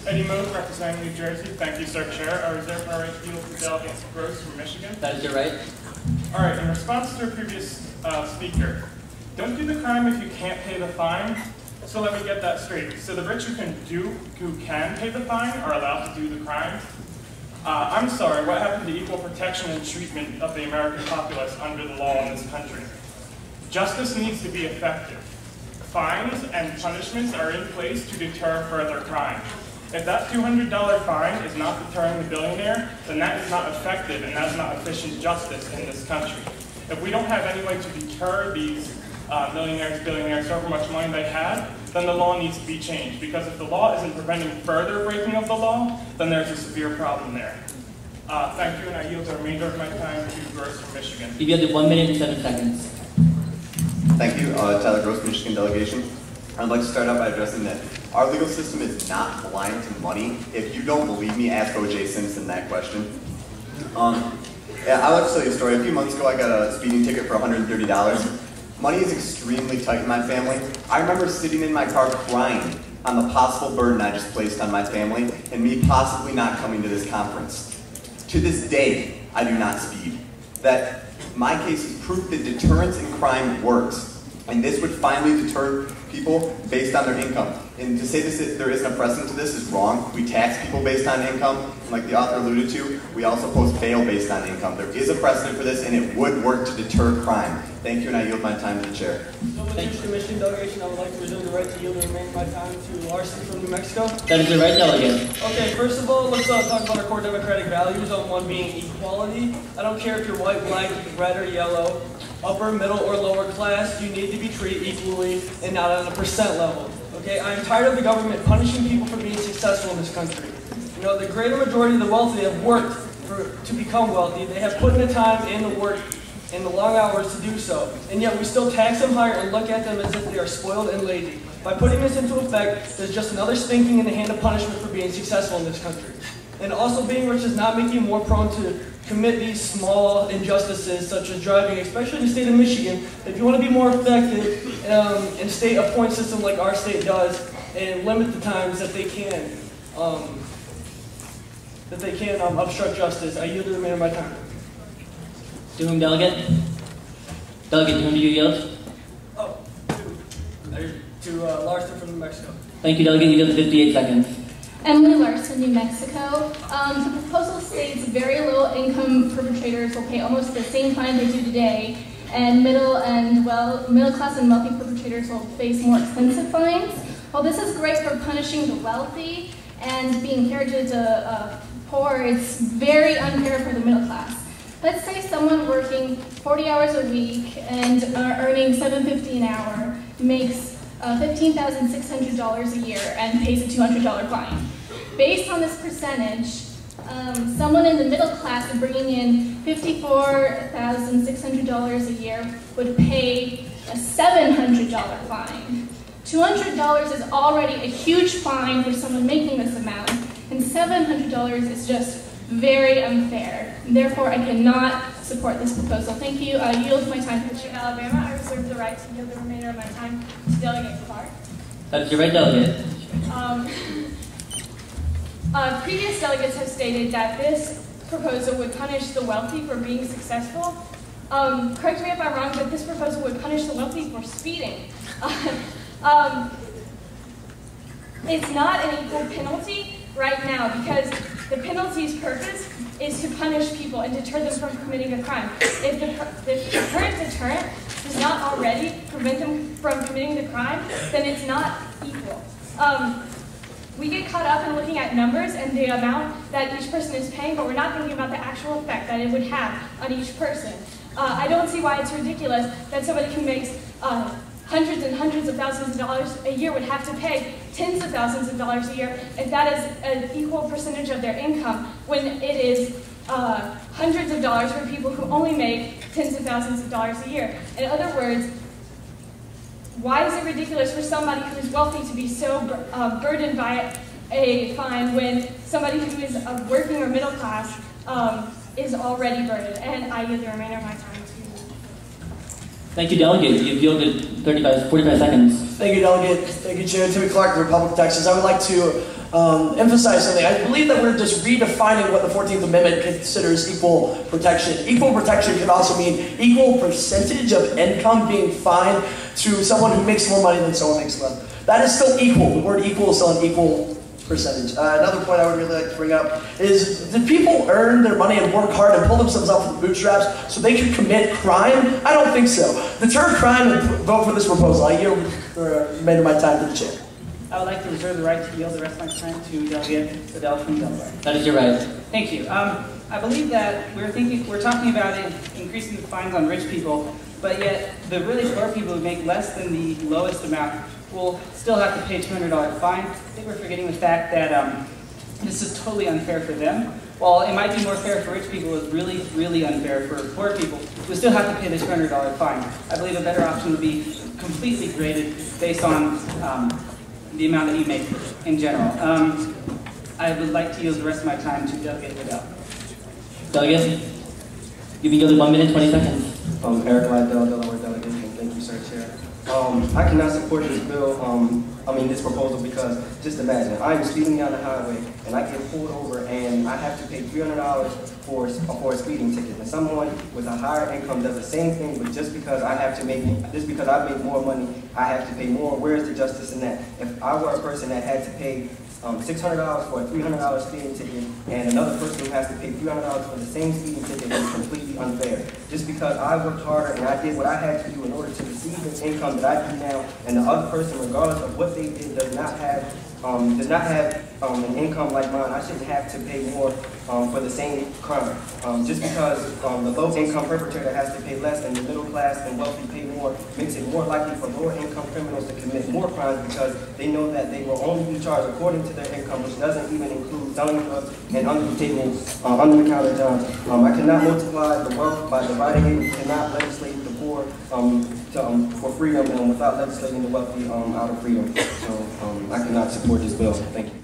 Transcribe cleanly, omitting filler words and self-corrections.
Eddie Moog, representing New Jersey. Thank you, Sir Chair. I reserve my right to yield to Delegate Gross from Michigan. That is your right. All right, in response to a previous speaker, don't do the crime if you can't pay the fine. So let me get that straight. So the rich who can pay the fine are allowed to do the crime? I'm sorry, what happened to equal protection and treatment of the American populace under the law in this country? Justice needs to be effective. Fines and punishments are in place to deter further crime. If that $200 fine is not deterring the billionaire, then that is not effective and that's not efficient justice in this country. If we don't have any way to deter these millionaires, billionaires, however much money they have, then the law needs to be changed. Because if the law isn't preventing further breaking of the law, then there's a severe problem there. Thank you, and I yield the remainder of my time to Gross from Michigan. You have 1 minute and 7 seconds. Thank you, Tyler Gross, Michigan delegation. I'd like to start out by addressing that our legal system is not blind to money. If you don't believe me, ask O.J. Simpson that question. Yeah, I'll tell you a story. A few months ago, I got a speeding ticket for $130. Money is extremely tight in my family. I remember sitting in my car crying on the possible burden I just placed on my family and me possibly not coming to this conference. To this day, I do not speed. That my case is proof that deterrence in crime works. And this would finally deter people based on their income. And to say this, there isn't a precedent to this is wrong. We tax people based on income, and like the author alluded to, we also post bail based on income. There is a precedent for this, and it would work to deter crime. Thank you, and I yield my time to the chair. So with the Michigan delegation, I would like to reserve the right to yield the remainder of my time to Larson from New Mexico. That is the right, delegate. Okay, first of all, let's talk about our core democratic values on one being equality. I don't care if you're white, black, red, or yellow, upper, middle, or lower class, you need to be treated equally and not on a percent level. Okay, I am tired of the government punishing people for being successful in this country. You know, the greater majority of the wealthy have worked to become wealthy. They have put in the time and the work and the long hours to do so. And yet we still tax them higher and look at them as if they are spoiled and lazy. By putting this into effect, there's just another spanking in the hand of punishment for being successful in this country. And also being rich does not make you more prone to commit these small injustices such as driving, especially in the state of Michigan. If you want to be more effective and state a point system like our state does and limit the times that they can obstruct justice, I yield the remainder of my time. To whom, delegate? Delegate, to whom do you yield? Oh, to Larson from New Mexico. Thank you, delegate. You yield 58 seconds. Emily Larson, New Mexico. The proposal states very low income perpetrators will pay almost the same fine they do today, and middle class and wealthy perpetrators will face more expensive fines. While this is great for punishing the wealthy and being fair to the poor, it's very unfair for the middle class. Let's say someone working 40 hours a week and earning $7.50 an hour makes $15,600 a year and pays a $200 fine. Based on this percentage, someone in the middle class bringing in $54,600 a year would pay a $700 fine. $200 is already a huge fine for someone making this amount, and $700 is just very unfair. Therefore, I cannot support this proposal. Thank you. I yield my time to the chair. Alabama, I reserve the right to yield the remainder of my time to Delegate Clark. That is your right, delegate. Previous delegates have stated that this proposal would punish the wealthy for being successful. Correct me if I'm wrong, but this proposal would punish the wealthy for speeding. It's not an equal penalty right now because the penalty's purpose is to punish people and deter them from committing a crime. If the current deterrent does not already prevent them from committing the crime, then it's not equal. We get caught up in looking at numbers and the amount that each person is paying, but we're not thinking about the actual effect that it would have on each person. I don't see why it's ridiculous that somebody who makes hundreds and hundreds of thousands of dollars a year would have to pay tens of thousands of dollars a year if that is an equal percentage of their income, when it is hundreds of dollars for people who only make tens of thousands of dollars a year. In other words, why is it ridiculous for somebody who is wealthy to be so burdened by a fine when somebody who is working or middle class is already burdened? And I give the remainder of my time to. Thank you, delegate. You've yielded 45 seconds. Thank you, delegate. Thank you, Chair. Timmy Clark, Republic of Texas. I would like to emphasize something. I believe that we're just redefining what the 14th Amendment considers equal protection. Equal protection could also mean equal percentage of income being fined to someone who makes more money than someone makes less. That is still equal. The word equal is still an equal percentage. Another point I would really like to bring up is, did people earn their money and work hard and pull themselves up from the bootstraps so they could commit crime? I don't think so. Deter crime and vote for this proposal. I yield the remainder of my time to the chair. I would like to reserve the right to yield the rest of my time to Delegate Fidel from Delaware. That is your right. Thank you. I believe that we're talking about increasing the fines on rich people, but yet the really poor people who make less than the lowest amount will still have to pay $200 fine. I think we're forgetting the fact that this is totally unfair for them. While it might be more fair for rich people, it's really, really unfair for poor people who still have to pay the $200 fine. I believe a better option would be completely graded based on the amount that you make in general. I would like to use the rest of my time to Delegate Liddell. Delegate, you've been yielded 1 minute, 20 seconds. Eric Liddell, Delaware delegation. Thank you, sir, Chair. I cannot support this bill, this proposal, because just imagine, I'm speeding down the highway and I get pulled over and I have to pay $300 for a speeding ticket. And someone with a higher income does the same thing, but just because I make more money, I have to pay more. Where is the justice in that? If I were a person that had to pay $600 for a $300 speeding ticket, and another person who has to pay $300 for the same speeding ticket, is completely unfair. Just because I worked harder and I did what I had to do in order to receive this income that I do now, and the other person, regardless of what they did, does not have an income like mine, I shouldn't have to pay more for the same crime. Just because the low-income perpetrator has to pay less and the middle class and wealthy pay more, makes it more likely for lower-income criminals to commit more crimes, because they know that they will only be charged according to their income, which doesn't even include selling drugs and under-the-table, under-the-counter jobs. I cannot multiply the wealth by dividing it. We cannot legislate the poor for freedom, and without legislating the wealthy out of freedom. So I cannot support this bill. Thank you.